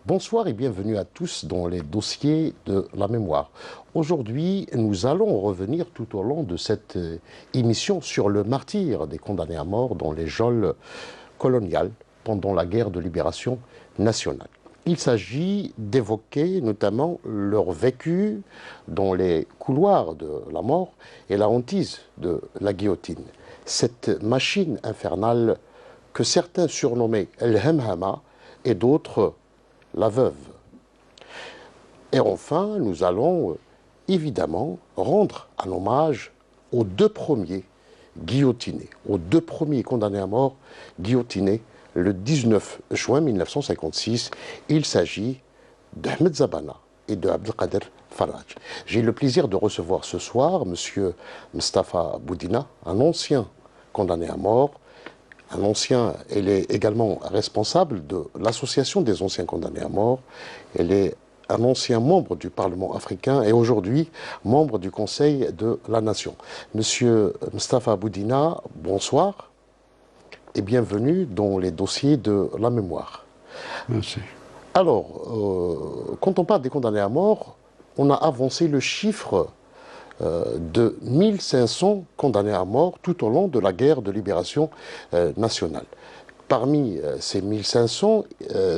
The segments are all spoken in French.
Bonsoir et bienvenue à tous dans les dossiers de la mémoire. Aujourd'hui, nous allons revenir tout au long de cette émission sur le martyre des condamnés à mort dans les geôles coloniales pendant la guerre de libération nationale. Il s'agit d'évoquer notamment leur vécu dans les couloirs de la mort et la hantise de la guillotine. Cette machine infernale que certains surnommaient El Hemhama et d'autres la veuve. Et enfin, nous allons évidemment rendre un hommage aux deux premiers guillotinés, aux deux premiers condamnés à mort guillotinés le 19 juin 1956. Il s'agit d'Ahmed Zabana et de Abdelkader Faraj. J'ai le plaisir de recevoir ce soir M. Mustapha Boudina, un ancien condamné à mort. Elle est également responsable de l'Association des anciens condamnés à mort. Elle est un ancien membre du Parlement africain et aujourd'hui membre du Conseil de la Nation. Monsieur Mustapha Boudina, bonsoir et bienvenue dans les dossiers de la mémoire. Merci. Alors, quand on parle des condamnés à mort, on a avancé le chiffre de 1500 condamnés à mort tout au long de la guerre de libération nationale. Parmi ces 1500,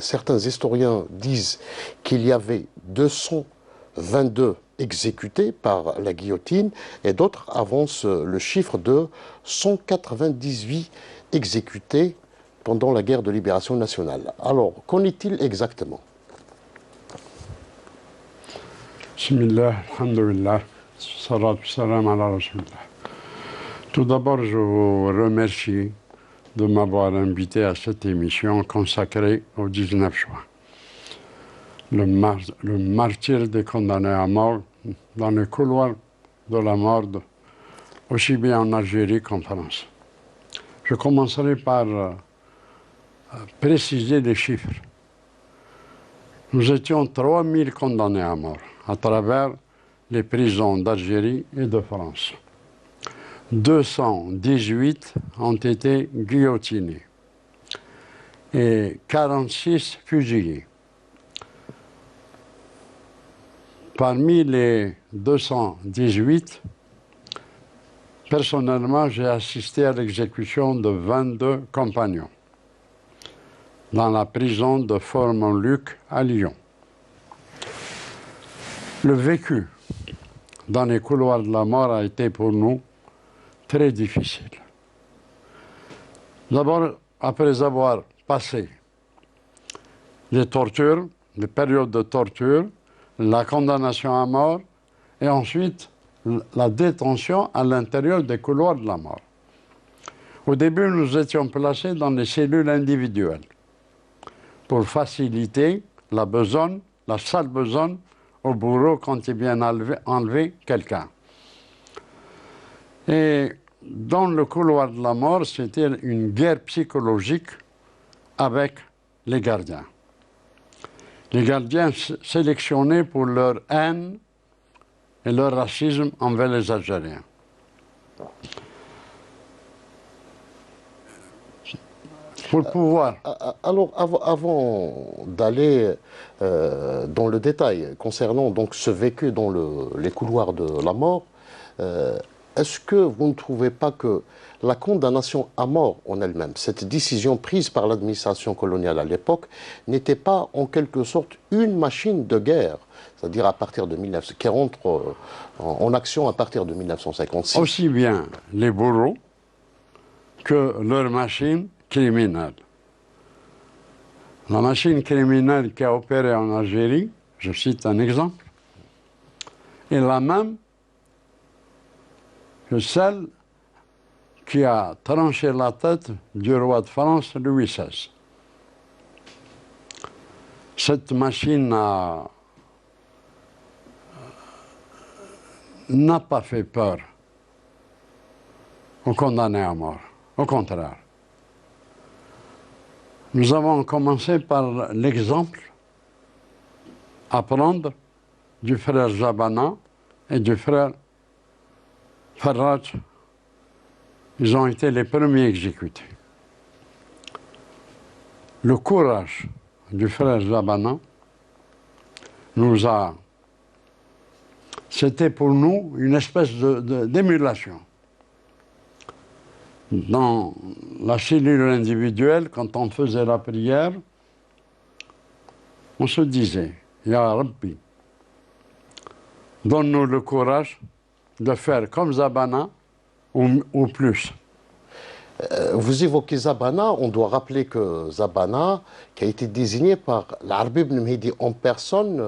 certains historiens disent qu'il y avait 222 exécutés par la guillotine et d'autres avancent le chiffre de 198 exécutés pendant la guerre de libération nationale. Alors, qu'en est-il exactement? Bismillah, alhamdulillah. Tout d'abord, je vous remercie de m'avoir invité à cette émission consacrée au 19 juin. Le martyre des condamnés à mort dans les couloirs de la mort, aussi bien en Algérie qu'en France. Je commencerai par préciser les chiffres. Nous étions 3000 condamnés à mort à travers les prisons d'Algérie et de France. 218 ont été guillotinés et 46 fusillés. Parmi les 218, personnellement, j'ai assisté à l'exécution de 22 compagnons dans la prison de Fort-Montluc à Lyon. Le vécu dans les couloirs de la mort a été pour nous très difficile. D'abord, après avoir passé les tortures, les périodes de torture, la condamnation à mort et ensuite la détention à l'intérieur des couloirs de la mort. Au début, nous étions placés dans les cellules individuelles pour faciliter la besogne, la sale besogne au bourreau quand il vient enlever quelqu'un. Et dans le couloir de la mort, c'était une guerre psychologique avec les gardiens. Les gardiens sélectionnés pour leur haine et leur racisme envers les Algériens. Pour pouvoir. Alors, avant d'aller dans le détail concernant donc ce vécu dans les couloirs de la mort, est-ce que vous ne trouvez pas que la condamnation à mort en elle-même, cette décision prise par l'administration coloniale à l'époque, n'était pas en quelque sorte une machine de guerre, c'est-à-dire à partir de 1900, qui rentre en action à partir de 1956? Aussi bien les bourreaux que leur machine criminelle. La machine criminelle qui a opéré en Algérie, je cite un exemple, est la même que celle qui a tranché la tête du roi de France, Louis XVI. Cette machine n'a pas fait peur aux condamnés à mort. Au contraire. Nous avons commencé par l'exemple à prendre du frère Zabana et du frère Faraj. Ils ont été les premiers exécutés. Le courage du frère Zabana nous a... C'était pour nous une espèce d'émulation. Dans la cellule individuelle, quand on faisait la prière, on se disait, Ya Rabbi, donne-nous le courage de faire comme Zabana ou plus. Vous évoquez Zabana, on doit rappeler que Zabana, qui a été désigné par l'Arbi ibn Mehdi en personne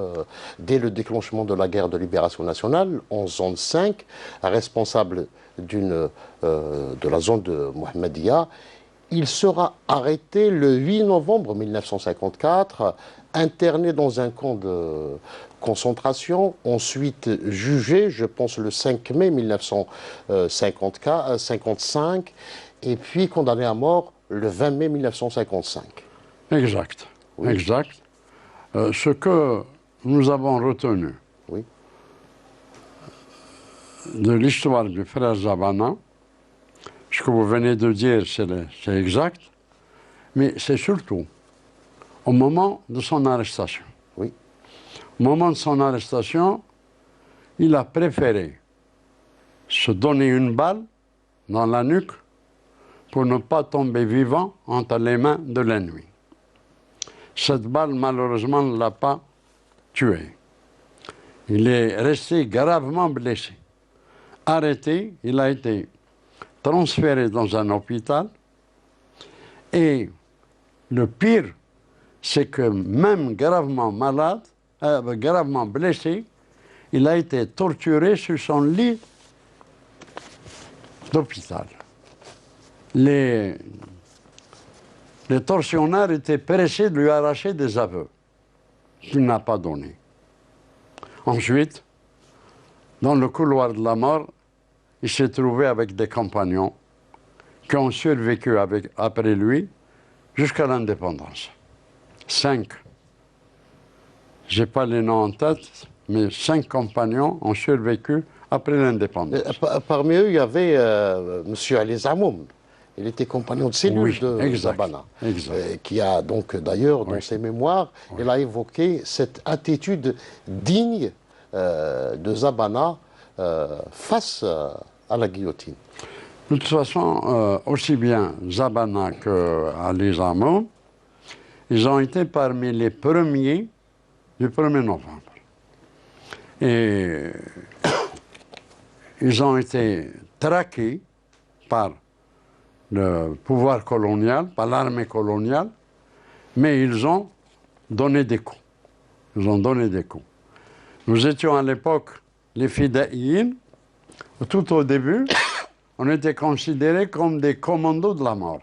dès le déclenchement de la guerre de libération nationale en zone 5, responsable de la zone de Mohammedia, il sera arrêté le 8 novembre 1954, interné dans un camp de concentration, ensuite jugé, je pense le 5 mai 1955, et puis condamné à mort le 20 mai 1955. Exact, oui. Exact. Ce que nous avons retenu oui. de l'histoire du frère Zabana, ce que vous venez de dire, c'est exact, mais c'est surtout au moment de son arrestation. Oui. Au moment de son arrestation, il a préféré se donner une balle dans la nuque pour ne pas tomber vivant entre les mains de l'ennemi. Cette balle, malheureusement, ne l'a pas tué. Il est resté gravement blessé. Arrêté, il a été transféré dans un hôpital. Et le pire, c'est que même gravement malade, gravement blessé, il a été torturé sur son lit d'hôpital. Les tortionnaires étaient pressés de lui arracher des aveux qu'il n'a pas donnés. Ensuite, dans le couloir de la mort, il s'est trouvé avec des compagnons qui ont survécu après lui jusqu'à l'indépendance. 5. Je n'ai pas les noms en tête, mais 5 compagnons ont survécu après l'indépendance. Parmi eux, il y avait M. Ali Zamoum. Il était compagnon de cellule de Zabana, qui a donc d'ailleurs dans ses mémoires, il a évoqué cette attitude digne de Zabana face à la guillotine. De toute façon, aussi bien Zabana que Ali Zamoum, ils ont été parmi les premiers du 1er novembre. Et ils ont été traqués par le pouvoir colonial, par l'armée coloniale, mais ils ont donné des coups. Ils ont donné des coups. Nous étions à l'époque les Fidaïens. Tout au début, on était considérés comme des commandos de la mort.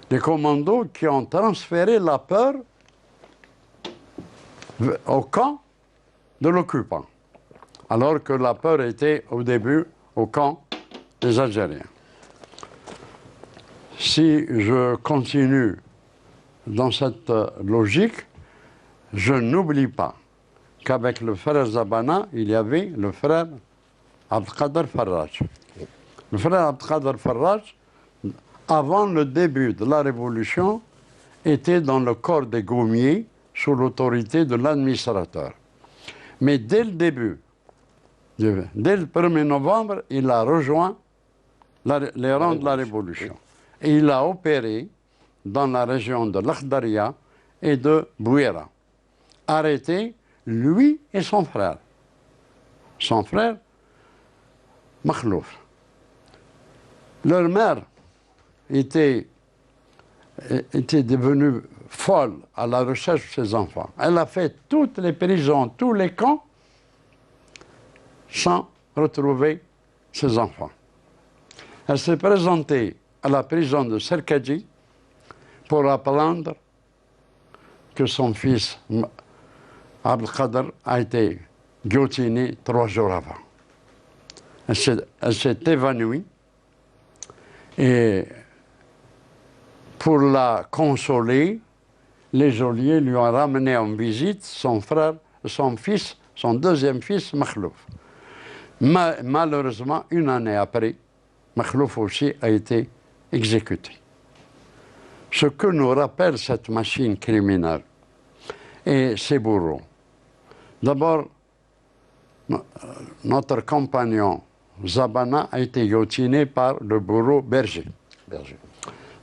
Des commandos qui ont transféré la peur au camp de l'occupant, alors que la peur était au début au camp des Algériens. Si je continue dans cette logique, je n'oublie pas qu'avec le frère Zabana, il y avait le frère Abdelkader Farraj. Le frère Abdelkader Farraj, avant le début de la Révolution, était dans le corps des gommiers sous l'autorité de l'administrateur. Mais dès le début, dès le 1er novembre, il a rejoint les rangs de la Révolution. Et il a opéré dans la région de l'Akhdaria et de Bouira. Arrêté, lui et son frère. Son frère, Makhlouf. Leur mère était devenue folle à la recherche de ses enfants. Elle a fait toutes les prisons, tous les camps, sans retrouver ses enfants. Elle s'est présentée à la prison de Serkadji pour apprendre que son fils Abdelkader a été guillotiné 3 jours avant. Elle s'est évanouie et pour la consoler, les geôliers lui ont ramené en visite son frère, son fils, son deuxième fils, Makhlouf. Malheureusement, une année après, Makhlouf aussi a été exécuté. Ce que nous rappelle cette machine criminelle et ses bourreaux, D'abord, notre compagnon Zabana a été guillotiné par le bourreau Berger.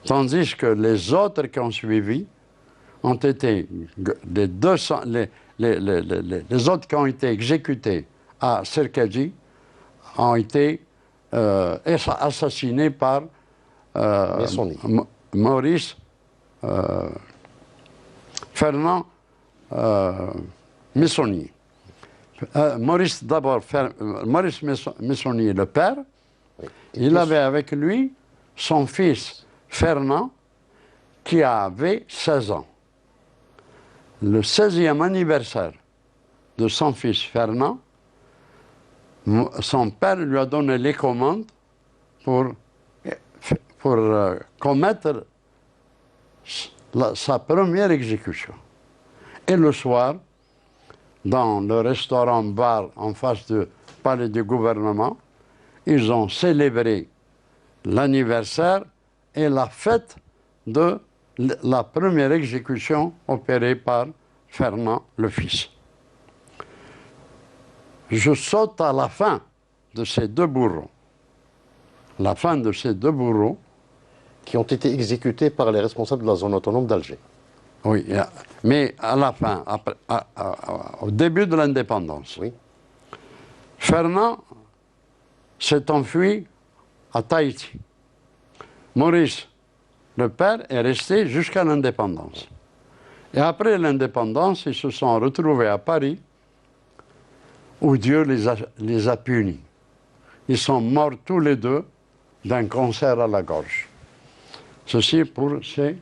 Tandis que les autres qui ont suivi ont été, les autres qui ont été exécutés à Serkadji ont été assassinés par Maurice Fernand Messonnier. Maurice Messonnier, le père, oui. Il avait avec lui son fils Fernand, qui avait 16 ans. Le 16e anniversaire de son fils Fernand, son père lui a donné les commandes pour commettre sa première exécution. Et le soir, dans le restaurant-bar en face du palais du gouvernement, ils ont célébré l'anniversaire et la fête de la première exécution opérée par Fernand le fils. Je saute à la fin de ces deux bourreaux. La fin de ces deux bourreaux. Qui ont été exécutés par les responsables de la zone autonome d'Alger. Oui, mais à la fin, au début de l'indépendance. Oui. Fernand s'est enfui à Tahiti. Maurice, le père, est resté jusqu'à l'indépendance. Et après l'indépendance, ils se sont retrouvés à Paris, où Dieu les a punis. Ils sont morts tous les deux d'un cancer à la gorge. Ceci pour ces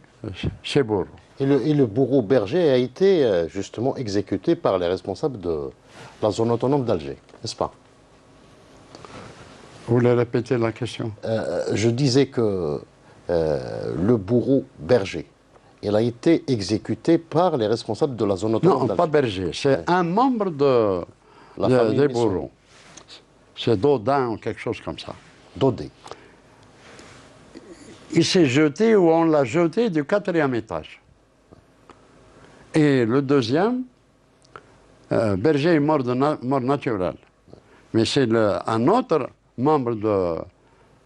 bourreaux. Et le bourreau Berger a été justement exécuté par les responsables de la zone autonome d'Alger, n'est-ce pas? Vous voulez répéter la question? Je disais que le bourreau Berger, il a été exécuté par les responsables de la zone autonome d'Alger. Non, pas Berger, c'est un membre des bourreaux. C'est Dodin ou quelque chose comme ça. Dodé. Il s'est jeté ou on l'a jeté du 4e étage. Et le deuxième, Berger est mort de mort naturelle. Mais c'est un autre membre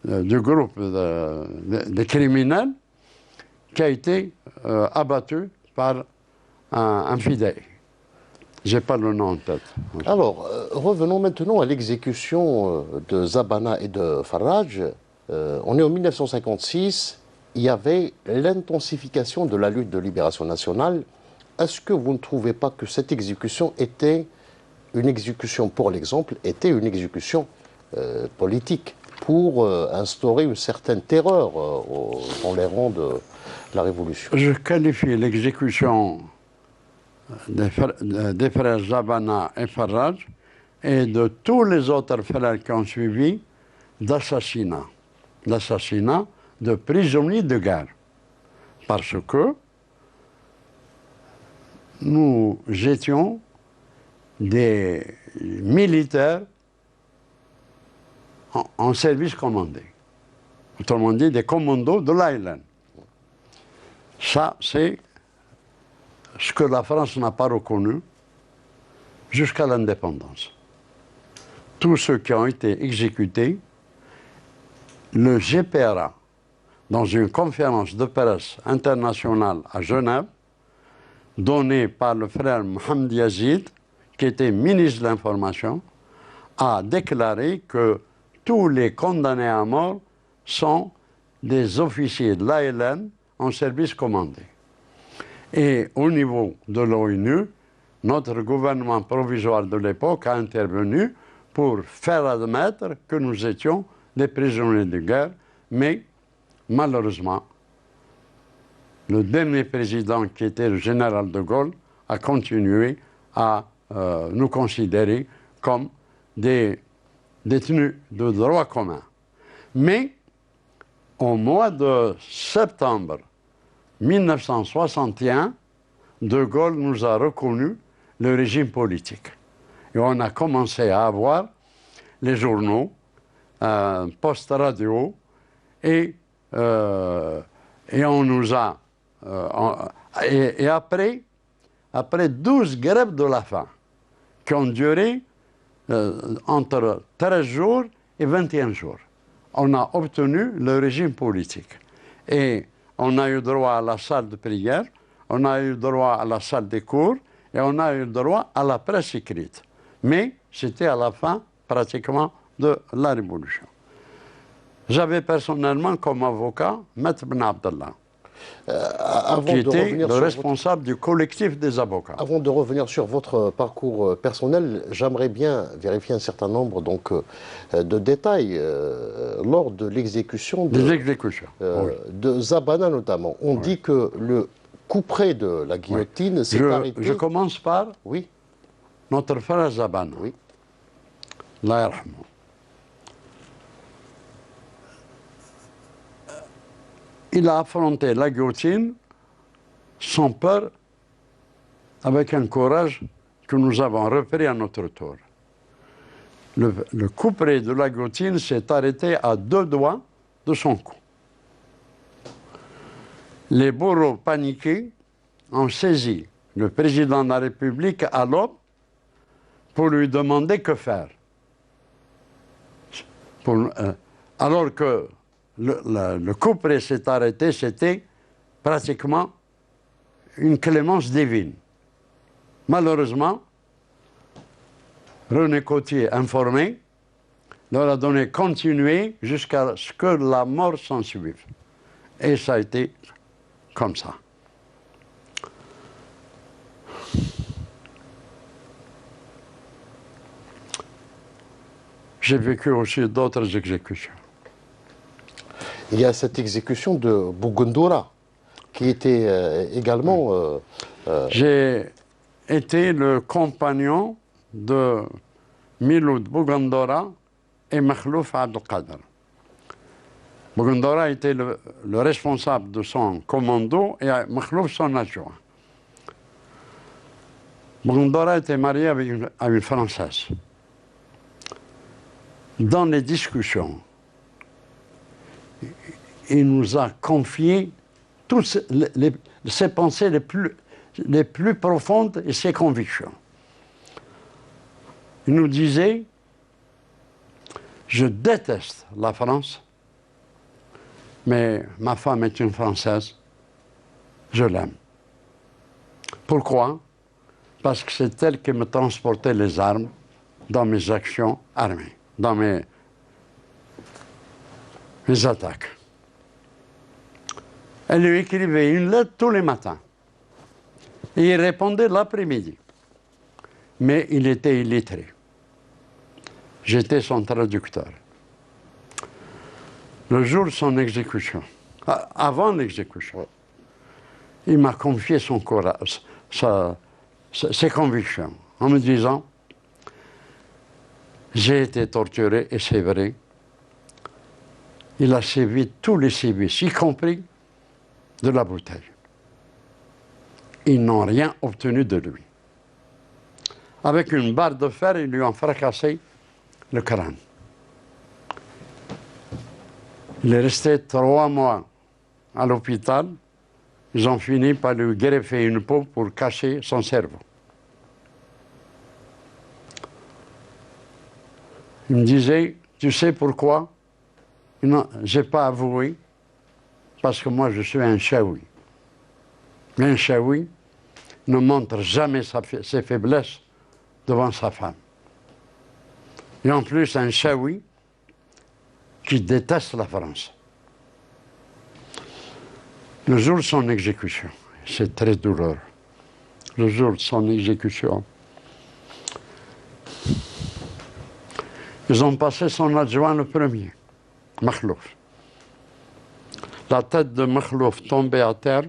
du groupe des criminels qui a été abattu par un fidèle. Je n'ai pas le nom en tête. Alors, revenons maintenant à l'exécution de Zabana et de Faraj. On est en 1956, il y avait l'intensification de la lutte de libération nationale. Est-ce que vous ne trouvez pas que cette exécution était une exécution, pour l'exemple, était une exécution politique pour instaurer une certaine terreur dans les rangs de la Révolution? Je qualifie l'exécution des frères Zabana et Faraj et de tous les autres frères qui ont suivi d'assassinat de prisonniers de guerre. Parce que nous étions des militaires en service commandé. Autrement dit, des commandos de l'Island. Ça, c'est ce que la France n'a pas reconnu jusqu'à l'indépendance. Tous ceux qui ont été exécutés, le GPRA, dans une conférence de presse internationale à Genève, donnée par le frère Mohamed Yazid, qui était ministre de l'Information, a déclaré que tous les condamnés à mort sont des officiers de l'ALN en service commandé. Et au niveau de l'ONU, notre gouvernement provisoire de l'époque a intervenu pour faire admettre que nous étions des prisonniers de guerre, mais malheureusement, le dernier président, qui était le général de Gaulle, a continué à nous considérer comme des détenus de droit commun. Mais au mois de septembre 1961, de Gaulle nous a reconnu le régime politique. Et on a commencé à avoir les journaux, poste radio, et on nous a... et après 12 grèves de la faim, qui ont duré entre 13 jours et 21 jours. On a obtenu le régime politique. Et on a eu droit à la salle de prière, on a eu droit à la salle des cours et on a eu droit à la presse écrite. Mais c'était à la fin, pratiquement, de la Révolution. J'avais personnellement comme avocat Maître Ben Abdallah, qui était le responsable du collectif des avocats. Avant de revenir sur votre parcours personnel, j'aimerais bien vérifier un certain nombre de détails lors de l'exécution de Zabana notamment. On dit que le couperet de la guillotine s'est arrêté... Je commence par notre frère Zabana. Oui. Allah yarhamou. Il a affronté la guillotine sans peur, avec un courage que nous avons repris à notre tour. Le couperet de la guillotine s'est arrêté à 2 doigts de son cou. Les bourreaux paniqués ont saisi le président de la République à l'aube pour lui demander que faire. Alors que le couperet s'est arrêté, c'était pratiquement une clémence divine. Malheureusement, René Coty, informé, leur a donné continuer jusqu'à ce que la mort s'en suive. Et ça a été comme ça. J'ai vécu aussi d'autres exécutions. Il y a cette exécution de Bougoundoura, qui était également... J'ai été le compagnon de Miloud Bougoundoura et Makhlouf Abdelkader. Bougoundoura était le responsable de son commando et Makhlouf son adjoint. Bougoundoura était marié à une Française. Dans les discussions, il nous a confié toutes ses pensées les plus profondes et ses convictions. Il nous disait, je déteste la France, mais ma femme est une Française, je l'aime. Pourquoi? Parce que c'est elle qui me transportait les armes dans mes actions armées, dans mes attaques. Elle lui écrivait une lettre tous les matins. Et il répondait l'après-midi. Mais il était illettré. J'étais son traducteur. Le jour de son exécution, avant l'exécution, il m'a confié son courage, ses convictions, en me disant, j'ai été torturé, et c'est vrai. Il a sévi tous les sévices, y compris de la bouteille. Ils n'ont rien obtenu de lui. Avec une barre de fer, ils lui ont fracassé le crâne. Il est resté 3 mois à l'hôpital. Ils ont fini par lui greffer une peau pour cacher son cerveau. Il me disait, tu sais pourquoi? Non, je n'ai pas avoué, parce que moi je suis un chaoui. Mais un chaoui ne montre jamais ses faiblesses devant sa femme. Et en plus, un chaoui qui déteste la France. Le jour de son exécution, c'est très douloureux. Le jour de son exécution, ils ont passé son adjoint le premier, Makhlouf. La tête de Makhlouf tombait à terre,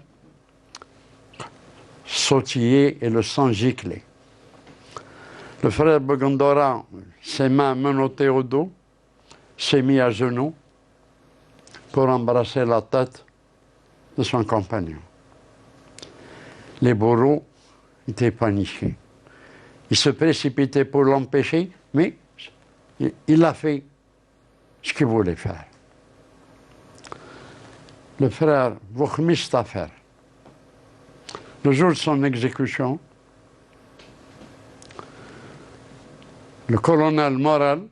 sautillée et le sang giclait. Le frère Bougoundoura, ses mains menottées au dos, s'est mis à genoux pour embrasser la tête de son compagnon. Les bourreaux étaient paniqués. Ils se précipitaient pour l'empêcher, mais il a fait ce qu'il voulait faire. Le frère Boukhmis Tafer, le jour de son exécution, Le colonel Morel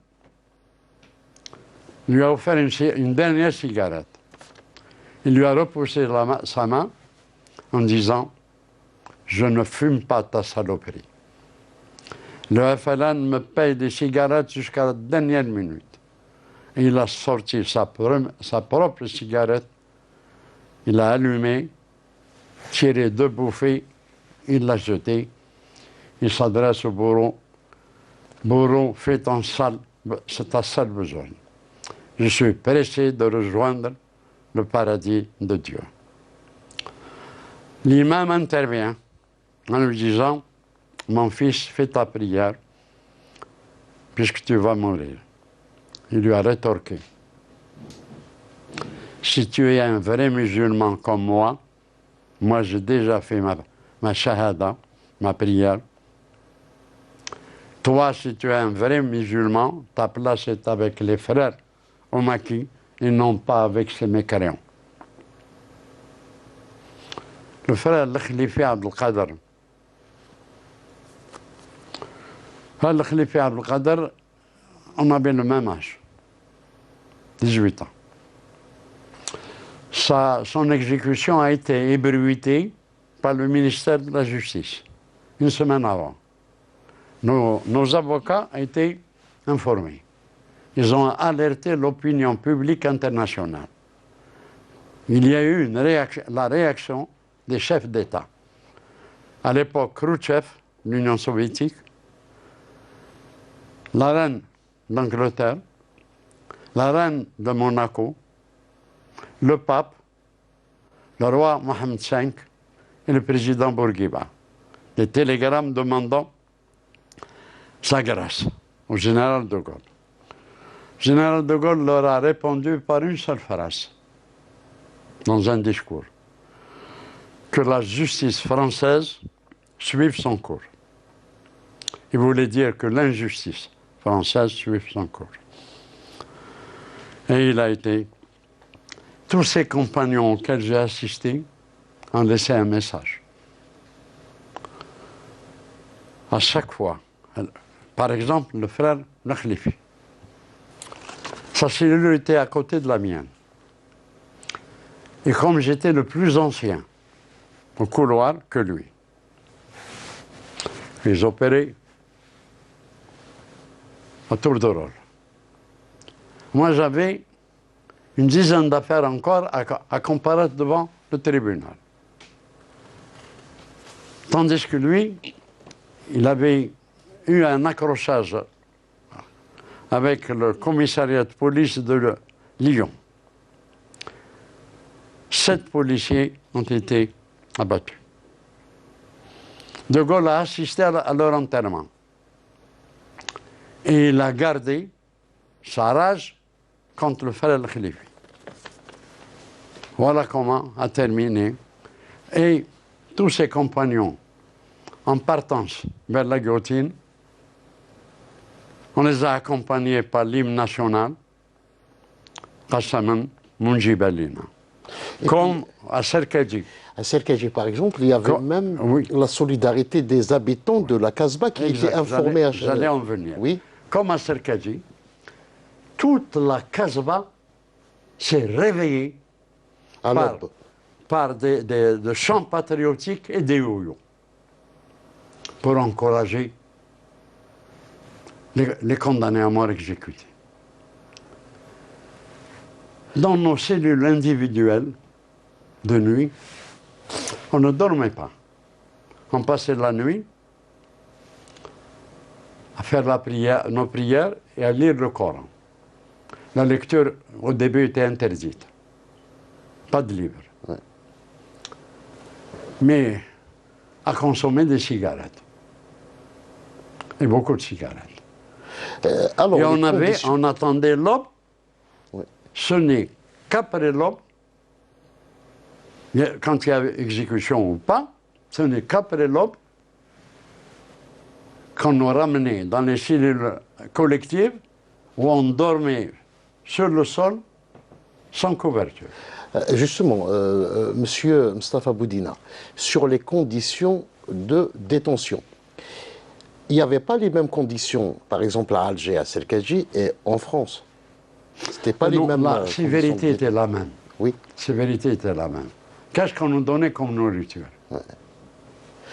lui a offert une dernière cigarette. Il lui a repoussé sa main en disant « Je ne fume pas ta saloperie ». Le FLN me paye des cigarettes jusqu'à la dernière minute. Et il a sorti sa propre cigarette, il l'a allumée, tiré 2 bouffées, il l'a jetée. Il s'adresse au bourreau. Bourreau, fais ta seule besogne. Je suis pressé de rejoindre le paradis de Dieu. L'imam intervient en lui disant « Mon fils, fais ta prière, puisque tu vas mourir. » Il lui a rétorqué « Si tu es un vrai musulman comme moi j'ai déjà fait ma shahada, ma prière. Toi, si tu es un vrai musulman, ta place est avec les frères au maquis et non pas avec ces mécréants. » Le frère Khalifi Abdelkader. Le Khalifi Abdelkader, on avait le même âge, 18 ans. Son exécution a été ébruitée par le ministère de la Justice, une semaine avant. Nos avocats ont été informés. Ils ont alerté l'opinion publique internationale. Il y a eu la réaction des chefs d'État. À l'époque, Khrouchtchev, l'Union soviétique, la reine d'Angleterre, la reine de Monaco, le pape, le roi Mohamed V et le président Bourguiba. Des télégrammes demandant sa grâce au général de Gaulle. Le général de Gaulle leur a répondu par une seule phrase, dans un discours, que la justice française suive son cours. Il voulait dire que l'injustice française suive son cours. Et il a été... Tous ses compagnons auxquels j'ai assisté ont laissé un message. À chaque fois. Par exemple, le frère Khalifi. Sa cellule était à côté de la mienne. Et comme j'étais le plus ancien au couloir que lui, ils opéraient à tour de rôle. Moi, j'avais une dizaine d'affaires encore à comparaître devant le tribunal. Tandis que lui, il avait eu un accrochage avec le commissariat de police de Lyon. 7 policiers ont été abattus. De Gaulle a assisté à leur enterrement. Et il a gardé sa rage contre le frère Khalifi. Voilà comment a terminé. Et tous ses compagnons, en partance vers la guillotine, on les a accompagnés par l'hymne national, Qassaman Munjibalina. Comme à Serkadji. À Serkadji, par exemple, il y avait même la solidarité des habitants de la Kasbah qui étaient informés à Genève. J'allais en venir. Oui. Comme à Serkadji, toute la Kasbah s'est réveillée par des chants patriotiques et des yo-yo pour encourager les condamnés à mort exécutés. Dans nos cellules individuelles de nuit, on ne dormait pas. On passait la nuit à faire nos prières et à lire le Coran. La lecture, au début, était interdite. Pas de livre. Ouais. Mais à consommer des cigarettes. Et beaucoup de cigarettes. Alors, et on attendait l'aube. Ouais. Ce n'est qu'après l'aube, quand il y avait exécution ou pas, ce n'est qu'après l'aube qu'on nous ramenait dans les cellules collectives où on dormait sur le sol sans couverture. Justement, Monsieur Moustapha Boudina, sur les conditions de détention. il n'y avait pas les mêmes conditions, par exemple à Alger, à Serkaji et en France. C'était pas les mêmes. La sévérité était la même. Oui. La sévérité était la même. Qu'est-ce qu'on nous donnait comme nourriture?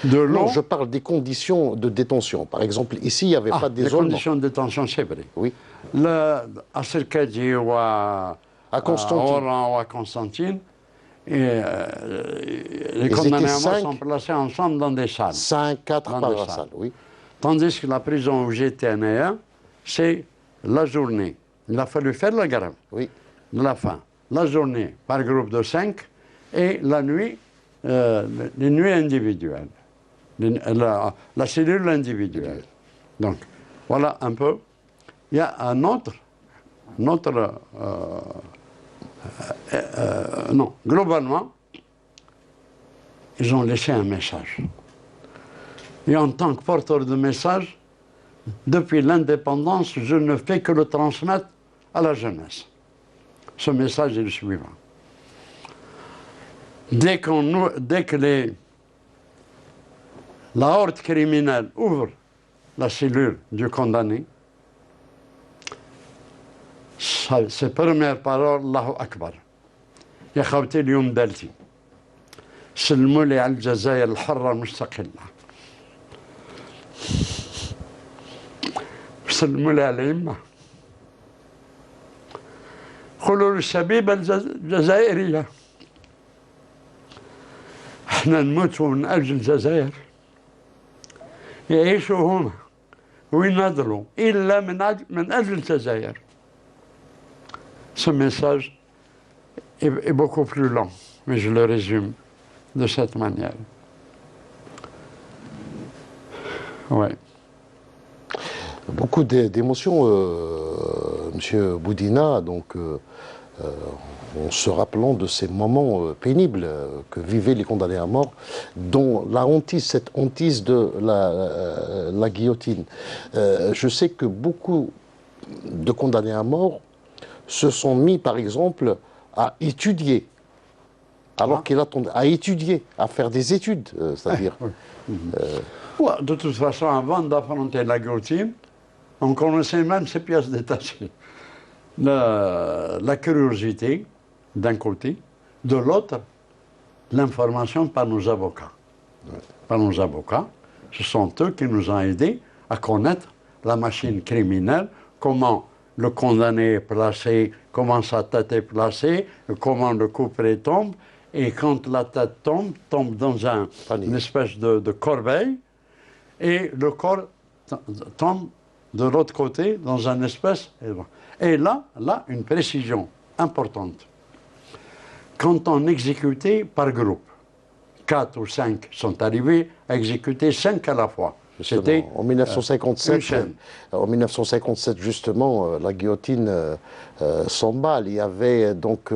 De l'eau. Non, je parle des conditions de détention. Par exemple, ici, il n'y avait pas d'isolement. Les conditions de détention, c'est vrai. Oui. À Serkaji ou à Oran ou à Constantine, les condamnés à mort sont placés ensemble dans des salles. 5, 4 par salle, oui. Tandis que la prison où j'étais néant, c'est la journée. Il a fallu faire la grève de la faim. La journée par groupe de 5 et la nuit, les nuits individuelles. La cellule individuelle. Donc, voilà un peu. Il y a un autre non, globalement, ils ont laissé un message. Et en tant que porteur de message, depuis l'indépendance, je ne fais que le transmettre à la jeunesse. Ce message est le suivant. Dès que la horde criminelle ouvre la cellule du condamné, ses premières paroles, Allahu Akbar. يا خوتي اليوم دالتي سلموا لي على الجزائر الحرة المستقلة سلموا لي على الأئمة قولوا للشبيبة الجزائرية احنا نموتوا من أجل الجزائر يعيشوا هنا ويناضلوا إلا من أجل الجزائر. Ce message est beaucoup plus long, mais je le résume de cette manière. Ouais. Beaucoup d'émotions, Monsieur Boudina, donc en se rappelant de ces moments pénibles que vivaient les condamnés à mort, dont la hantise, cette hantise de la guillotine. Je sais que beaucoup de condamnés à mort se sont mis, par exemple, à étudier, alors qu'il attendait, à étudier, à faire des études, c'est-à-dire. De toute façon, avant d'affronter la guillotine, on connaissait même ces pièces détachées. La curiosité, d'un côté, de l'autre, l'information par nos avocats. Par nos avocats, ce sont eux qui nous ont aidés à connaître la machine criminelle, comment le condamné est placé, comment sa tête est placée, comment le couperet tombe, et quand la tête tombe dans une espèce de corbeille, et le corps tombe de l'autre côté dans une espèce... Et là, une précision importante. Quand on exécutait par groupe, 4 ou 5 sont arrivés à exécuter 5 à la fois. C'était en 1957. En 1957, justement, la guillotine s'emballe. Il y avait donc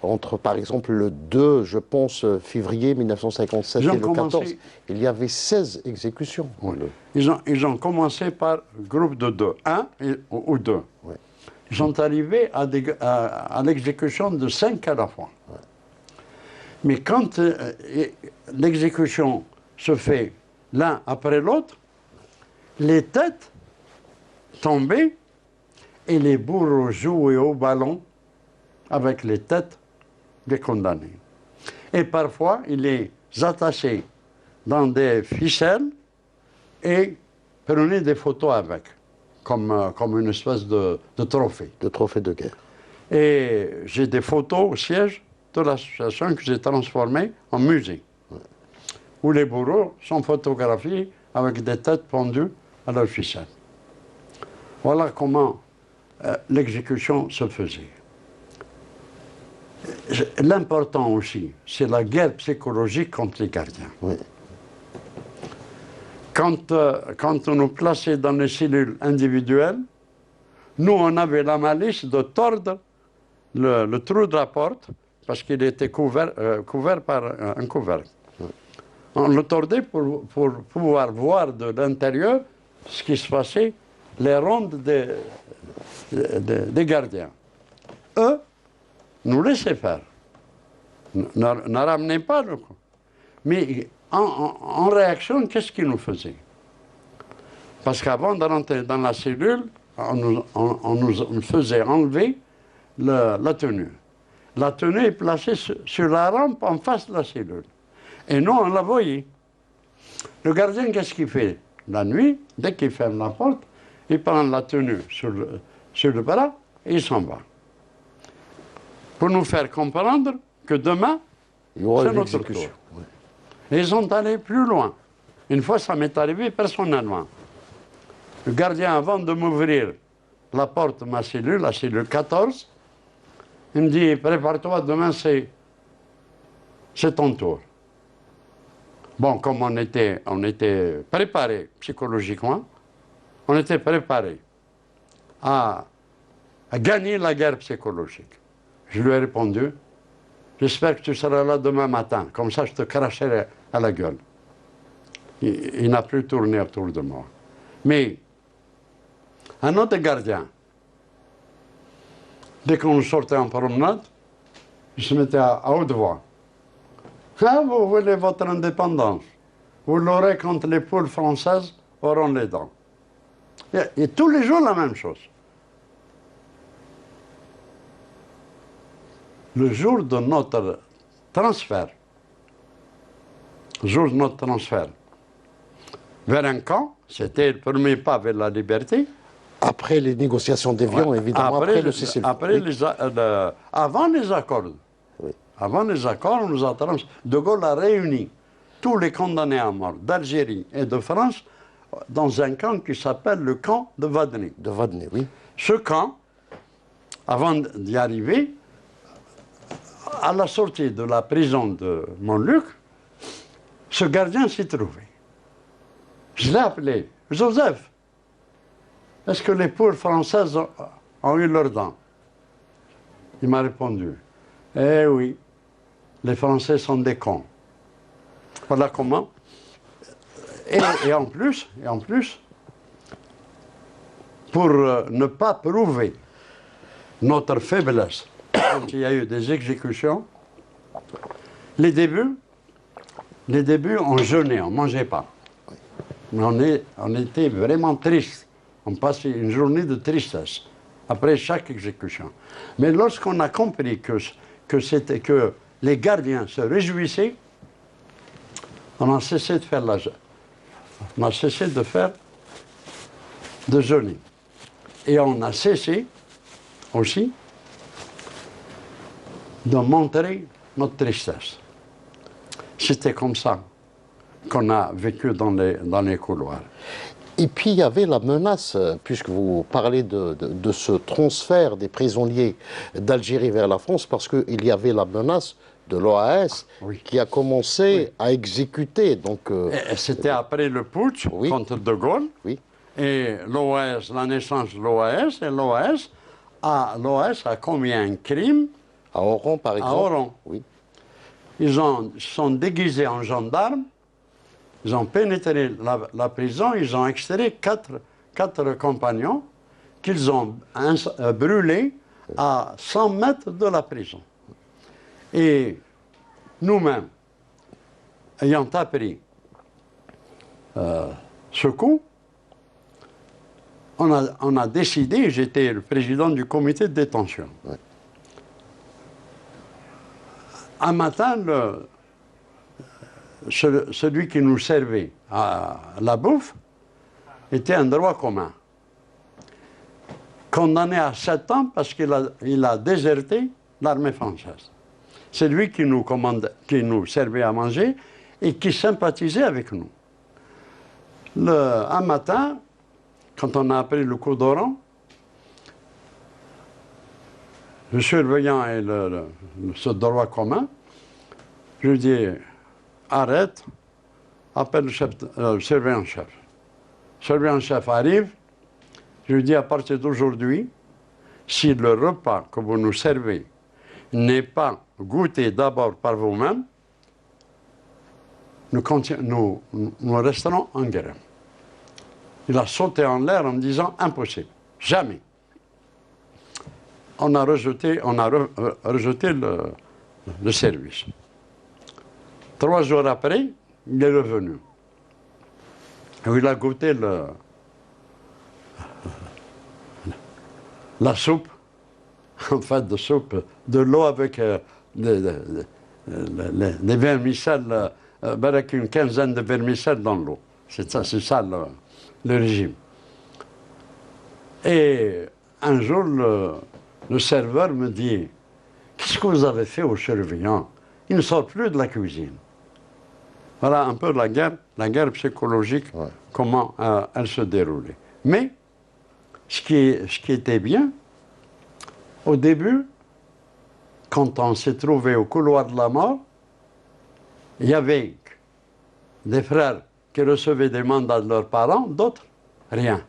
entre, par exemple, le 2, je pense, février 1957 et le 14, il y avait 16 exécutions. Oui. Ils ont commencé par groupe de 2, 1 ou 2. Oui. Ils sont arrivés à l'exécution de 5 à la fois. Oui. Mais quand l'exécution se fait l'un après l'autre, les têtes tombaient et les bourreaux jouaient au ballon avec les têtes des condamnés. Et parfois, ils les attachaient dans des ficelles et prenaient des photos avec, comme une espèce de trophée. De trophée de guerre. Et j'ai des photos au siège de l'association que j'ai transformée en musée, où les bourreaux sont photographiés avec des têtes pendues à leur ficelle. Voilà comment l'exécution se faisait. L'important aussi, c'est la guerre psychologique contre les gardiens. Oui. Quand on nous plaçait dans les cellules individuelles, nous, on avait la malice de tordre le trou de la porte, parce qu'il était couvert par un couvercle. On le tordait pour pouvoir voir de l'intérieur ce qui se passait, les rondes des gardiens. Eux nous laissaient faire. Ne ramenaient pas le coup. Mais en réaction, qu'est-ce qu'ils nous faisaient? Parce qu'avant de rentrer dans la cellule, on nous faisait enlever la tenue. La tenue est placée sur la rampe en face de la cellule. Et nous, on la voyait. Le gardien, qu'est-ce qu'il fait? La nuit, dès qu'il ferme la porte, il prend la tenue sur le bras et il s'en va. Pour nous faire comprendre que demain, Il y aura c'est une notre exécution. tour. Et ils sont allés plus loin. Une fois, ça m'est arrivé personnellement. Le gardien, avant de m'ouvrir la porte de ma cellule, la cellule 14, il me dit, prépare-toi, demain c'est ton tour. Bon, comme on était préparé psychologiquement, on était préparé à gagner la guerre psychologique. Je lui ai répondu, j'espère que tu seras là demain matin, comme ça je te cracherai à la gueule. Il n'a plus tourné autour de moi. Mais un autre gardien, dès qu'on sortait en promenade, il se mettait à haute voix. Ah, vous voulez votre indépendance. Vous l'aurez quand les poules françaises auront les dents. Et tous les jours la même chose. Le jour de notre transfert, vers un camp, c'était le premier pas vers la liberté. Après les négociations d'Évian, évidemment, après le cessez-le-feu. Avant les accords. Oui. Avant les accords, on nous a De Gaulle a réuni tous les condamnés à mort d'Algérie et de France dans un camp qui s'appelle le camp de Vadni. De Vadni, oui. Ce camp, avant d'y arriver, à la sortie de la prison de Montluc, ce gardien s'y trouvait. Je l'ai appelé, Joseph, est-ce que les poules françaises ont eu leurs dents? Il m'a répondu, eh oui, les Français sont des cons. Voilà comment. Et en plus, pour ne pas prouver notre faiblesse, quand il y a eu des exécutions, les débuts, on jeûnait, on ne mangeait pas. Mais on était vraiment tristes. On passait une journée de tristesse après chaque exécution. Mais lorsqu'on a compris que les gardiens se réjouissaient, on a cessé de faire de jeûner. Et on a cessé aussi de montrer notre tristesse. C'était comme ça qu'on a vécu dans les couloirs. Et puis il y avait la menace, puisque vous parlez de ce transfert des prisonniers d'Algérie vers la France, parce qu'il y avait la menace de l'OAS Oui. qui a commencé à exécuter. Donc, c'était après le putsch contre De Gaulle. Oui. Et l'OAS, la naissance de l'OAS, et l'OAS a commis un crime. À Oran, par exemple. À Oran. Oui. Ils sont déguisés en gendarmes. Ils ont pénétré la prison, ils ont extrait quatre compagnons qu'ils ont brûlés à 100 mètres de la prison. Et nous-mêmes, ayant appris ce coup, on a décidé, j'étais le président du comité de détention. Ouais. Un matin, celui qui nous servait à la bouffe était un droit commun. Condamné à 7 ans parce qu'il a déserté l'armée française. C'est lui qui nous servait à manger et qui sympathisait avec nous. Un matin, quand on a appris le coup d'Oran, le surveillant et ce droit commun, je lui dis, arrête, appelle le surveillant-chef. Le surveillant-chef arrive, je lui dis, à partir d'aujourd'hui, si le repas que vous nous servez n'est pas goûté d'abord par vous-même, nous resterons en guerre. Il a sauté en l'air en me disant, impossible, jamais. On a rejeté le service. 3 jours après, il est revenu. Il a goûté la soupe, en fait, de l'eau avec des vermicelles, avec une quinzaine de vermicelles dans l'eau. C'est ça le régime. Et un jour, le serveur me dit, qu'est-ce que vous avez fait au surveillant? Il ne sort plus de la cuisine. Voilà un peu la guerre psychologique, ouais. Comment elle se déroulait. Mais, ce qui était bien, au début, quand on s'est trouvé au couloir de la mort, il y avait des frères qui recevaient des mandats de leurs parents, d'autres, rien.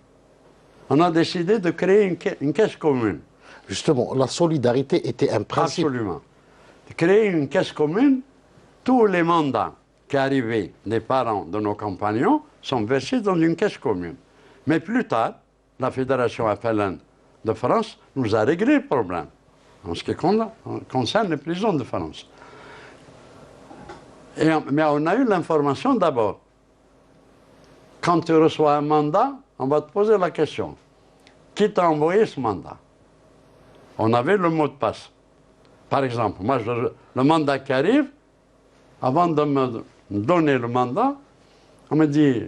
On a décidé de créer une caisse commune. Justement, la solidarité était un principe. Absolument. De créer une caisse commune, tous les mandats qui arrivaient des parents de nos compagnons sont versés dans une caisse commune. Mais plus tard, la Fédération FLN de France nous a réglé le problème en ce qui concerne les prisons de France. Mais on a eu l'information d'abord. Quand tu reçois un mandat, on va te poser la question. Qui t'a envoyé ce mandat? On avait le mot de passe. Par exemple, moi, le mandat qui arrive, avant de me donner le mandat, on me dit,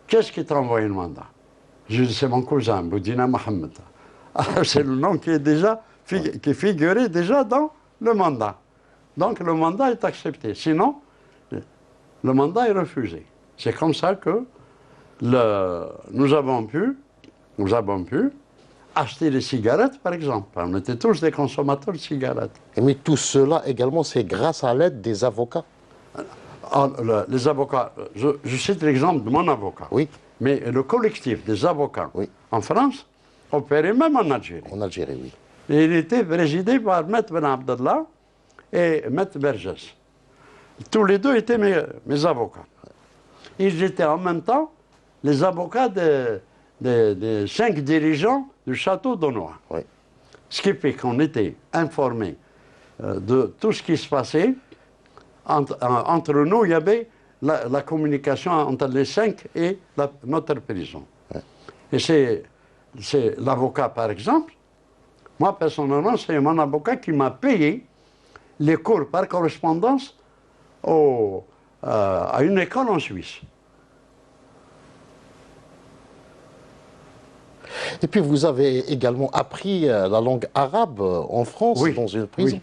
qu'est-ce qui t'a envoyé le mandat? Je dis, c'est mon cousin, Boudina Mohamed. C'est le nom qui figurait déjà dans le mandat. Donc le mandat est accepté. Sinon, le mandat est refusé. C'est comme ça que nous avons pu acheter des cigarettes, par exemple. On était tous des consommateurs de cigarettes. Mais tout cela également, c'est grâce à l'aide des avocats. Les avocats, je cite l'exemple de mon avocat. Oui. Mais le collectif des avocats, oui, en France opérait même en Algérie. En Algérie, oui. Et il était présidé par Maître Ben Abdallah et Maître Bergès. Tous les deux étaient mes avocats. Ils étaient en même temps les avocats des 5 dirigeants du château d'Aunois. Oui. Ce qui fait qu'on était informés de tout ce qui se passait. Entre nous, il y avait la communication entre les 5 et notre prison. Ouais. Et c'est l'avocat, par exemple. Moi, personnellement, c'est mon avocat qui m'a payé les cours par correspondance à une école en Suisse. Et puis vous avez également appris la langue arabe en France, oui, dans une prison.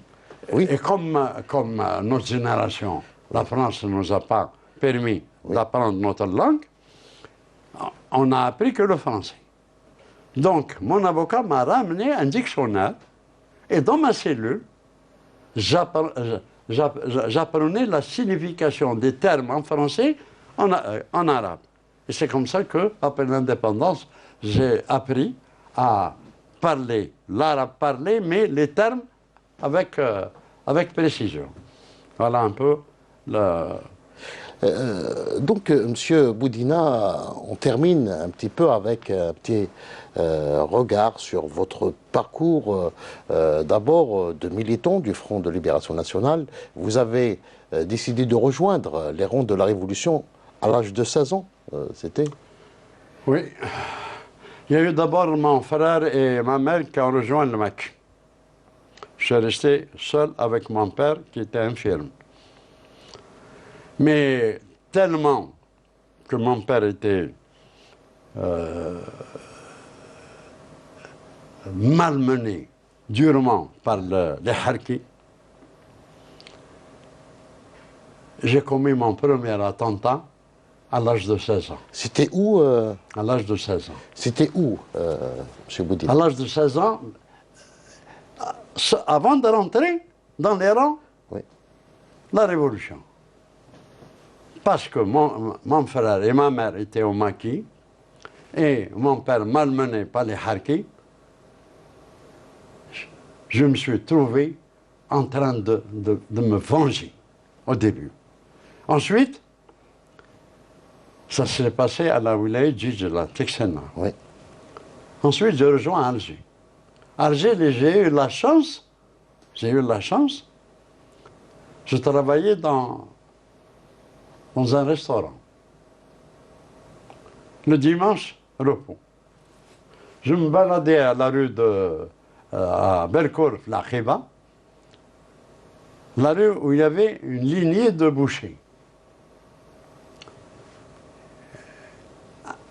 Oui. Et comme notre génération, la France ne nous a pas permis, oui, d'apprendre notre langue, on n'a appris que le français. Donc, mon avocat m'a ramené un dictionnaire et dans ma cellule, j'apprenais la signification des termes en français en arabe. Et c'est comme ça qu'après l'indépendance, j'ai appris à parler l'arabe parlé, mais les termes avec précision. Voilà un peu le... Donc, Monsieur Boudina, on termine un petit peu avec un petit regard sur votre parcours, d'abord de militant du Front de Libération Nationale. Vous avez décidé de rejoindre les rangs de la Révolution à l'âge de 16 ans, c'était? Oui. Il y a eu d'abord mon frère et ma mère qui ont rejoint le MAC. Je suis resté seul avec mon père qui était infirme. Mais tellement que mon père était malmené durement par les harkis, j'ai commis mon premier attentat à l'âge de 16 ans. C'était où À l'âge de 16 ans. C'était où, M. Boudina? À l'âge de 16 ans, avant de rentrer dans les rangs, oui, la Révolution. Parce que mon frère et ma mère étaient au maquis et mon père malmené par les harkis, je me suis trouvé en train de me venger au début. Ensuite, ça s'est passé à la wilaya Djidjela, Texena. Oui. Ensuite, j'ai rejoint Alger. Alger, j'ai eu la chance, je travaillais dans un restaurant. Le dimanche, repos. Je me baladais à la rue à Belcourt, la Khiba, la rue où il y avait une lignée de bouchers.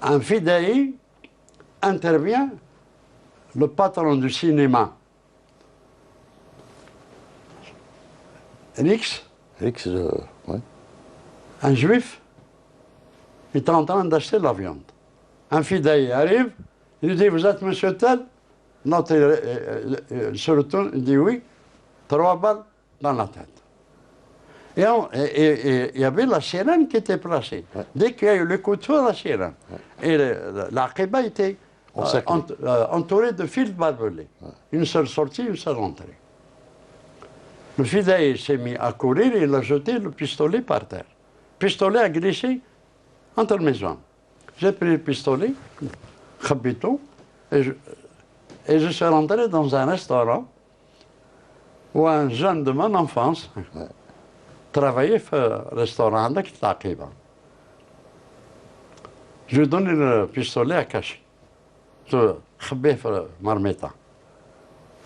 Un fidaï intervient, le patron du cinéma, Rix, ouais. un juif, est en train d'acheter la viande. Un fidaï arrive, il lui dit, vous êtes monsieur tel? L'autre se retourne, il dit oui, 3 balles dans la tête. Et il y avait la sirène qui était placée. Ouais. Dès qu'il y a eu le coup de feu, la sirène. Ouais. Et la Khiba était entourée de fils barbelés. Ouais. Une seule sortie, une seule entrée. Le fidaï s'est mis à courir et il a jeté le pistolet par terre. Le pistolet a glissé entre mes jambes. J'ai pris le pistolet, khabito, et je suis rentré dans un restaurant où un jeune de mon enfance travaillait dans le restaurant de la Khiba. Je lui ai donné le pistolet à cacher. Je l'ai fait marmita.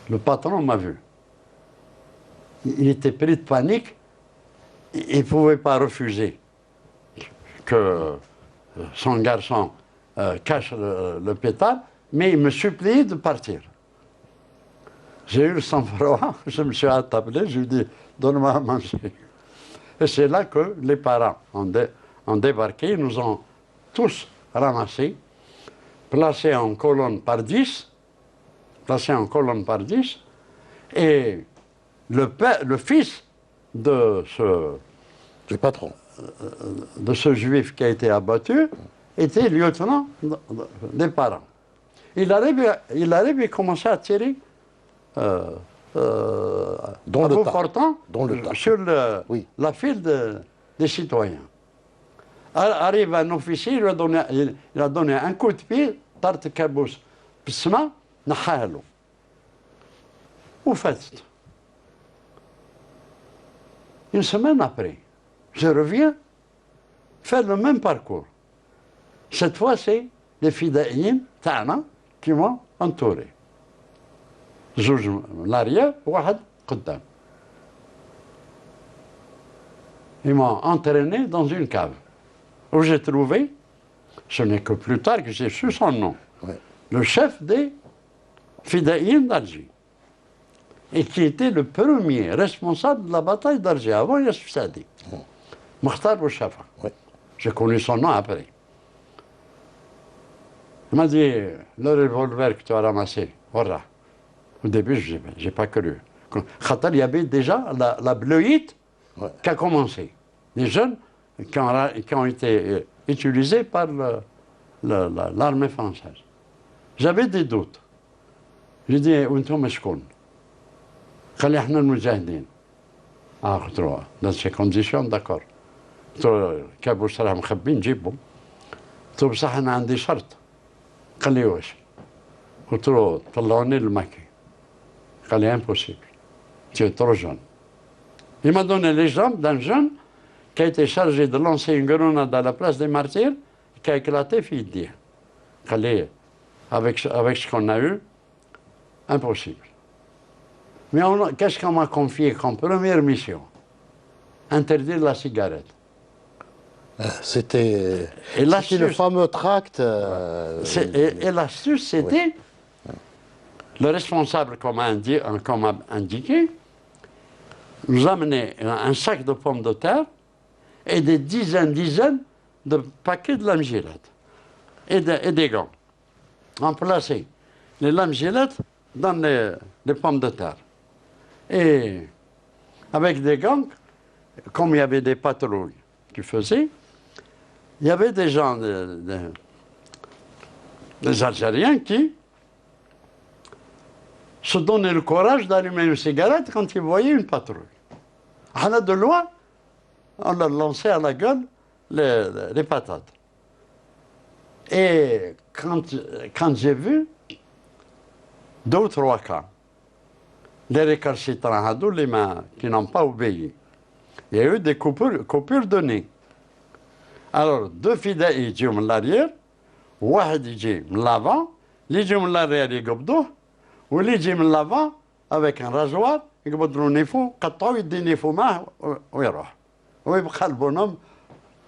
Le patron m'a vu. Il était pris de panique. Il ne pouvait pas refuser que son garçon cache le pétard, mais il me suppliait de partir. J'ai eu le sang-froid, je me suis attablé, je lui ai dit, donne-moi à manger. Et c'est là que les parents ont débarqué, ils nous ont tous ramassés, placés en colonne par 10, et le fils de du patron, de ce juif qui a été abattu, était lieutenant des parents. Il arrive et commençait à tirer dans le portant sur la file des citoyens. Arrive un officier, il a donné un coup de pied, tarte kabous, psma, nahalo. Où faites? Une semaine après, je reviens faire le même parcours. Cette fois, c'est les fidaïens, Tana, qui m'ont entouré. زوج l'arrière, واحد قدام. Ils m'ont entraîné dans une cave où j'ai trouvé, ce n'est que plus tard que j'ai su son nom, le chef des fidaïens d'Alger, et qui était le premier responsable de la bataille d'Alger avant Yassif Sadi, Mokhtar Bouchafa. J'ai connu son nom après. Il m'a dit, le revolver que tu as ramassé, voilà. Au début, je n'ai pas cru. Il y avait déjà la bleuite qui a commencé. Les jeunes qui ont été utilisés par l'armée française. J'avais des doutes. J'ai dit, Untum Eshkoun. Khali Ahna al-Mujahideen. Ah, dans ces conditions, d'accord. كابو صراحة مخبين نجيبهم. قلت له بصح أنا عندي شرط. قال لي واش؟ قلت له طلعوني للمكي. قال لي impossible. Tu es trop jeune. Il m'a donné l'exemple d'un jeune qui a été chargé de lancer une grenade à la place des martyrs et qui a éclaté Fidia. قال لي avec ce qu'on a eu, impossible. Mais qu'est-ce qu'on m'a confié comme première mission? Interdire la cigarette. C'était le fameux tract. Et l'astuce, c'était le responsable, comme a indiqué, nous amenait un sac de pommes de terre et des dizaines de paquets de lames gilettes et des gants. On plaçait les lames gilettes dans les pommes de terre. Et avec des gants, comme il y avait des patrouilles qui faisaient, il y avait des gens, des Algériens qui se donnaient le courage d'allumer une cigarette quand ils voyaient une patrouille. Alors de loin, on leur lançait à la gueule les patates. Et quand j'ai vu 2 ou 3 cas, les récalcitrants, les mains qui n'ont pas obéi, il y a eu des coupures de nez. Alors, 2 fidaïs يجيو من l'arrière, واحد يجي من l'avant, اللي يجي من الاريال يقبضوه واللي يجي من لافا افيك ان راجوار يقبض له نيفو قطعوه يدي نيفو معه ويروح ويبقى البونوم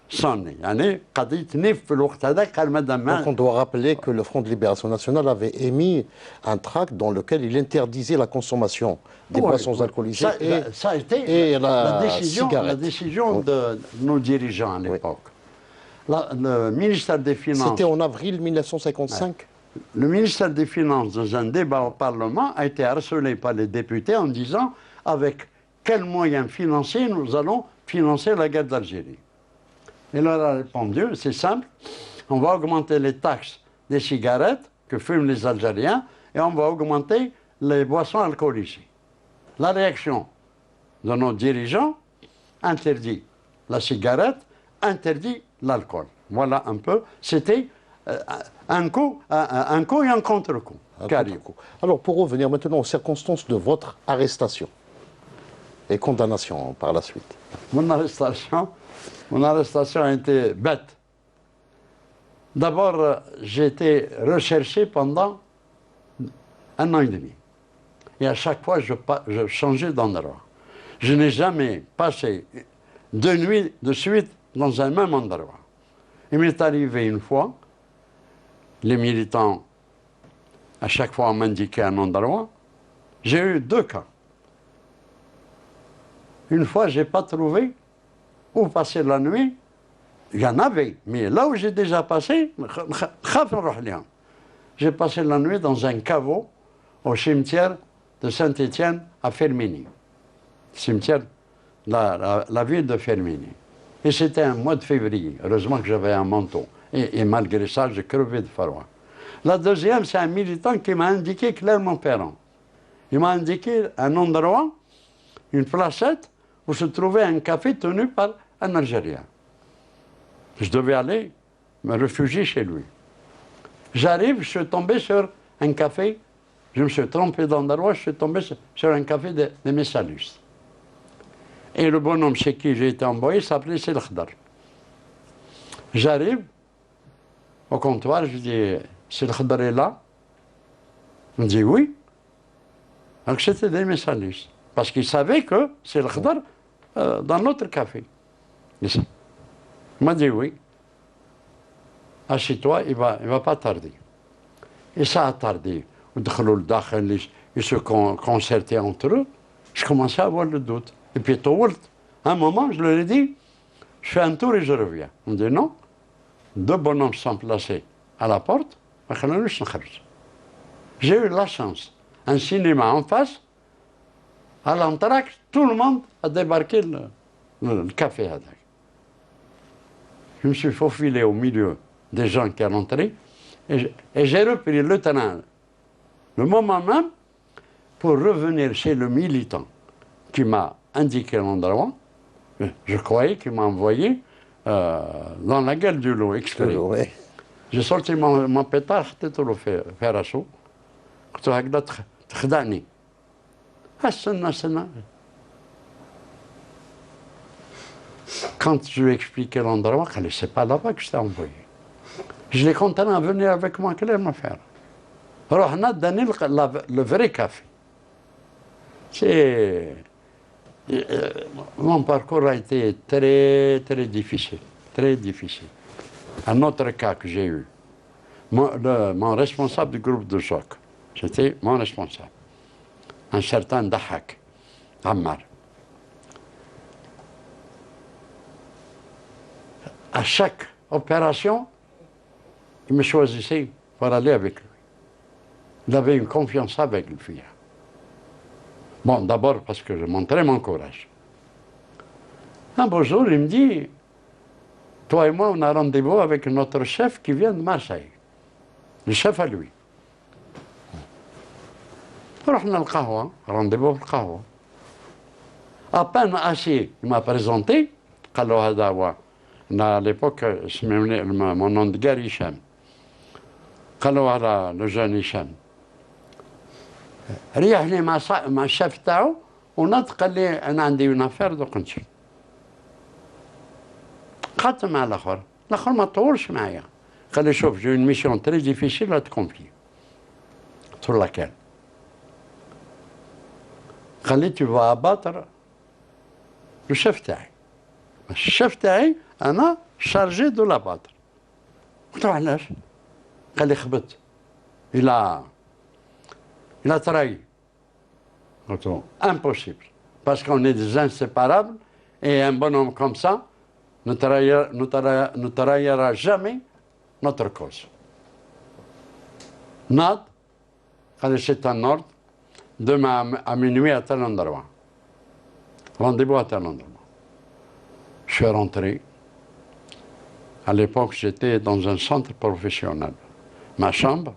صوني يعني قضيه نيف في الوقت هذاك قال مادام Donc on doit rappeler que le Front de Libération Nationale avait émis un tract dans lequel il interdisait la consommation des boissons alcoolisées ça a été et la cigarette. La décision de nos dirigeants à l'époque. Le ministère des Finances... C'était en avril 1955. Le ministère des Finances, dans un débat au Parlement, a été harcelé par les députés en disant avec quels moyens financiers nous allons financer la guerre d'Algérie. Il leur a répondu, c'est simple, on va augmenter les taxes des cigarettes que fument les Algériens et on va augmenter les boissons alcoolisées. La réaction de nos dirigeants interdit la cigarette, interdit l'alcool. Voilà un peu, c'était un coup et un contre-coup. Alors pour revenir maintenant aux circonstances de votre arrestation et condamnation par la suite. Mon arrestation a été bête. D'abord, j'ai été recherché pendant 1 an et demi. Et à chaque fois, je changeais d'endroit. Je n'ai jamais passé 2 nuits de suite dans un même endroit. Il m'est arrivé une fois, les militants, à chaque fois, m'indiquaient un endroit. J'ai eu 2 cas. Une fois, je n'ai pas trouvé où passer la nuit. Il y en avait, mais là où j'ai déjà passé, j'ai passé la nuit dans un caveau au cimetière de Saint-Étienne à Fermini. Cimetière, la ville de Fermini. Et c'était un mois de février. Heureusement que j'avais un manteau. Et malgré ça, j'ai crevé de froid. La deuxième, c'est un militant qui m'a indiqué Clermont-Ferrand. Il m'a indiqué un endroit, une placette, où se trouvait un café tenu par un Algérien. Je devais aller me réfugier chez lui. J'arrive, je suis tombé sur un café, je me suis trompé d'endroit, je suis tombé sur un café de Messalis. Et le bonhomme chez qui j'ai été envoyé s'appelait Sil Khdar. J'arrive au comptoir, je dis Sil Khdar est là? Il me dit oui. Alors c'était des Messalis. Parce qu'il savait que Sil Khdar dans notre café. Il m'a dit oui. Assieds-toi, il va pas tarder. Et ça a tardé. Ils se concertaient entre eux. Je commençais à avoir le doute. Et puis, à un moment, je leur ai dit, je fais un tour et je reviens. On me dit non. 2 bonhommes sont placés à la porte. J'ai eu la chance. Un cinéma en face. À l'entracte, tout le monde a débarqué le café. Je me suis faufilé au milieu des gens qui rentraient et j'ai repris le train le moment même pour revenir chez le militant qui m'a indiqué l'endroit. Je croyais qu'il m'a envoyé dans la gueule du loup exprès. J'ai sorti mon pétard, j'étais le faire à chaud. Quand je lui ai expliqué l'endroit, c'est pas là-bas que je t'ai envoyé. Je l'ai contraint à venir avec moi, qu'elle me faire. Alors, on a donné le vrai café. Mon parcours a été très, très difficile. Très difficile. Un autre cas que j'ai eu, mon responsable du groupe de choc, c'était mon responsable. Un certain Dahak, Ammar. À chaque opération, il me choisissait pour aller avec lui. Il avait une confiance avec le fille. Bon, d'abord parce que je montrais mon courage. Un beau jour, il me dit, toi et moi, on a rendez-vous avec notre chef qui vient de Marseille. Le chef à lui. رحنا القهوة rendez-vous في القهوة. À peine assis, il m'a présenté, قال له هذا هو à l'époque mon nom de guerre Hicham. قال له هذا le jeune Hicham. ريحني مع الشيف تاعو ونط قال لي أنا عندي une affaire دوك نمشي. قعدت مع الآخر ما طولش معايا. قال لي شوف j'ai une mission très difficile à te confier. sur laquelle. Khalid, tu vas abattre le chef taï. Le chef taï, on a chargé de l'abattre. Il a trahi. Impossible. Parce qu'on est des inséparables et un bonhomme comme ça ne trahira jamais notre cause. Nad, c'est un ordre, demain à minuit à tel endroit. Rendez-vous à tel endroit. Je suis rentré. À l'époque, j'étais dans un centre professionnel. Ma chambre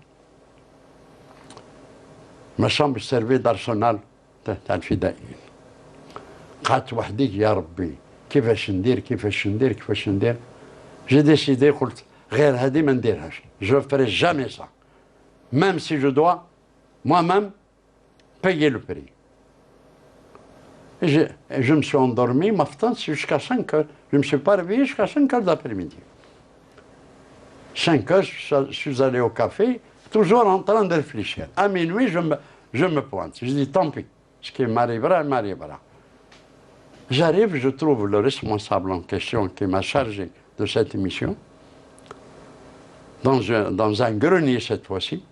servait d'arsenal تاع الفدائيين. قعدت وحدي يا ربي كيفاش ندير. J'ai décidé قلت غير هذه ما نديرهاش. Je ne ferai jamais ça. Même si je dois moi-même payer le prix. Et je me suis endormi, ma fête, jusqu'à 5 heures. Je ne me suis pas réveillé jusqu'à 5 heures d'après-midi. 5 heures, je suis allé au café, toujours en train de réfléchir. À minuit, je me pointe. Je dis, tant pis, ce qui m'arrivera, m'arrivera. J'arrive, je trouve le responsable en question qui m'a chargé de cette émission, dans un grenier cette fois-ci,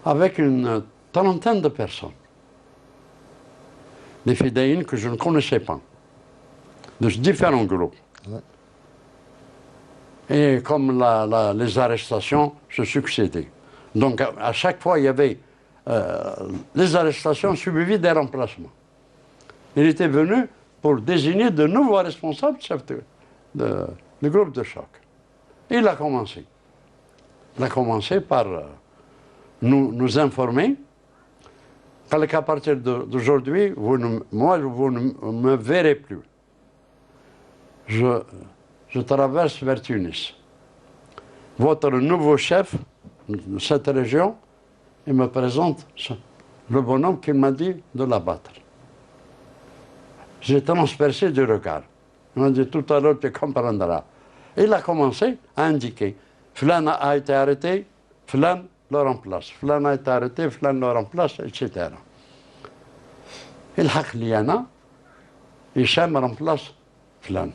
avec une trentaine de personnes. Des fidèles que je ne connaissais pas, de différents groupes. Ouais. Et comme les arrestations se succédaient. Donc à chaque fois, il y avait les arrestations suivies des remplacements. Il était venu pour désigner de nouveaux responsables chefs de groupe de choc. Et il a commencé. Il a commencé par nous informer qu'à partir d'aujourd'hui, vous ne me verrez plus. Je traverse vers Tunis. Votre nouveau chef de cette région, il me présente le bonhomme qu'il m'a dit de l'abattre. J'ai transpercé du regard. Il m'a dit tout à l'heure, tu comprendras. Il a commencé à indiquer. Flan a été arrêté, Flan le remplace. Flan a été arrêté, Flan le remplace, etc. الحق لي أنا هشام remplace فلان.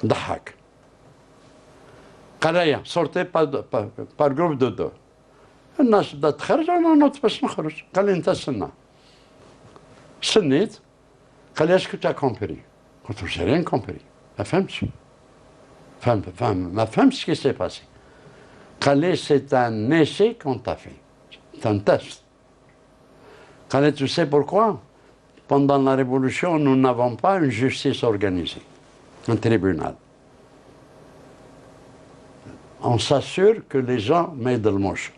ضحك. قال لي sortez par groupe de deux. الناس بدات تخرج أنا نوض باش نخرج. قال لي أنت استنى. استنيت. قال لي اسكو تا كومبري. قلت له j'ai rien compris. ما فهمتش. ما فهمتش ce qui s'est passé. قال لي c'est un essai qu'on t'a fait. C'est un test. قال لي tu sais pourquoi? Pendant la Révolution, nous n'avons pas une justice organisée, un tribunal. On s'assure que les gens mettent le mouche.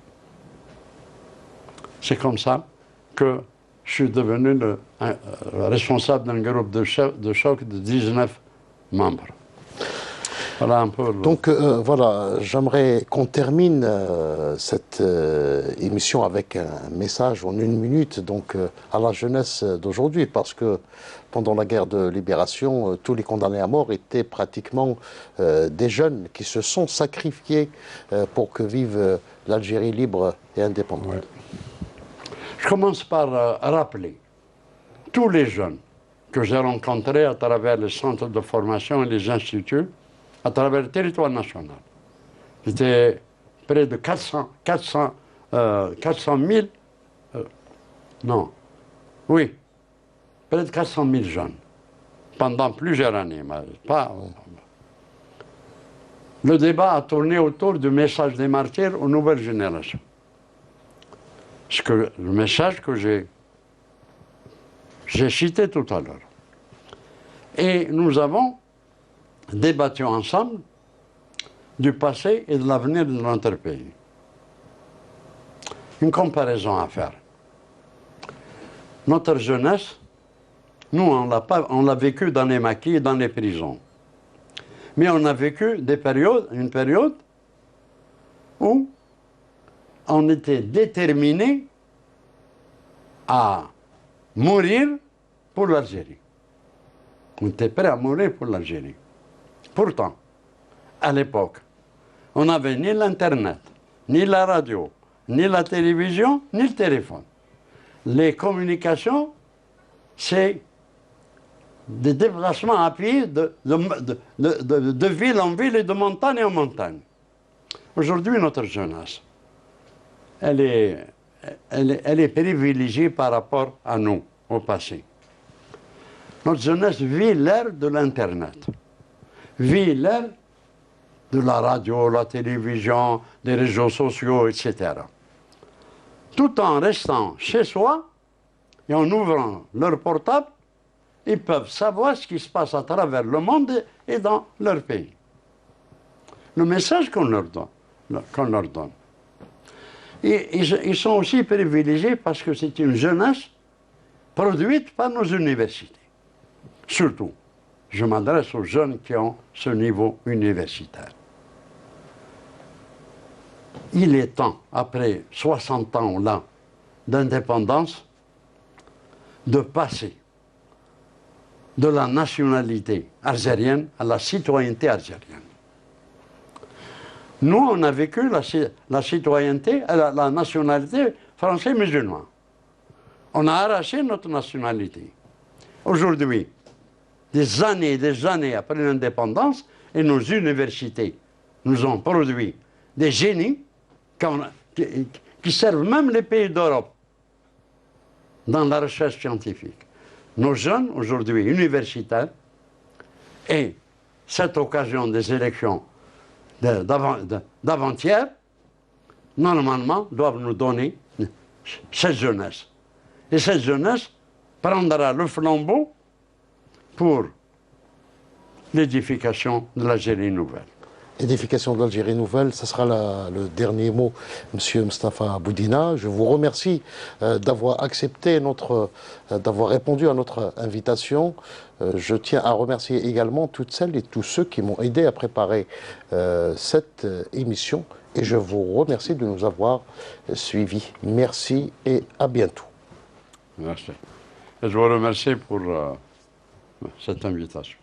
C'est comme ça que je suis devenu le responsable d'un groupe de choc de 19 membres. Voilà un peu. Donc voilà, j'aimerais qu'on termine cette émission avec un message en 1 minute donc, à la jeunesse d'aujourd'hui, parce que pendant la guerre de libération, tous les condamnés à mort étaient pratiquement des jeunes qui se sont sacrifiés pour que vive l'Algérie libre et indépendante. Ouais. Je commence par rappeler tous les jeunes que j'ai rencontrés à travers les centres de formation et les instituts, à travers le territoire national. C'était près de 400 000, non, oui, près de 400 000 jeunes, pendant plusieurs années. Pas, le débat a tourné autour du message des martyrs aux nouvelles générations. Le message que j'ai cité tout à l'heure. Et nous avons débattu ensemble du passé et de l'avenir de notre pays. Une comparaison à faire. Notre jeunesse, nous, on l'a vécu dans les maquis et dans les prisons. Mais on a vécu une période où on était déterminé à mourir pour l'Algérie. On était prêt à mourir pour l'Algérie. Pourtant, à l'époque, on n'avait ni l'Internet, ni la radio, ni la télévision, ni le téléphone. Les communications, c'est des déplacements à pied de ville en ville et de montagne en montagne. Aujourd'hui, notre jeunesse, elle est privilégiée par rapport à nous, au passé. Notre jeunesse vit l'ère de l'Internet, vit l'ère de la radio, la télévision, des réseaux sociaux, etc. Tout en restant chez soi et en ouvrant leur portable, ils peuvent savoir ce qui se passe à travers le monde et dans leur pays. Le message qu'on leur donne. Et ils sont aussi privilégiés parce que c'est une jeunesse produite par nos universités. Surtout, je m'adresse aux jeunes qui ont ce niveau universitaire. Il est temps, après 60 ans là d'indépendance, de passer de la nationalité algérienne à la citoyenneté algérienne. Nous, on a vécu la citoyenneté, la nationalité français-musulman. On a arraché notre nationalité. Aujourd'hui, des années après l'indépendance, et nos universités nous ont produit des génies qui servent même les pays d'Europe dans la recherche scientifique. Nos jeunes, aujourd'hui universitaires, et cette occasion des élections d'avant-hier, normalement, doivent nous donner cette jeunesse. Et cette jeunesse prendra le flambeau pour l'édification de l'Algérie nouvelle. Édification de l'Algérie nouvelle, ce sera le dernier mot, Monsieur Mustapha Boudina. Je vous remercie d'avoir accepté d'avoir répondu à notre invitation. Je tiens à remercier également toutes celles et tous ceux qui m'ont aidé à préparer cette émission. Et je vous remercie de nous avoir suivis. Merci et à bientôt. Merci. Et je vous remercie pour cette invitation.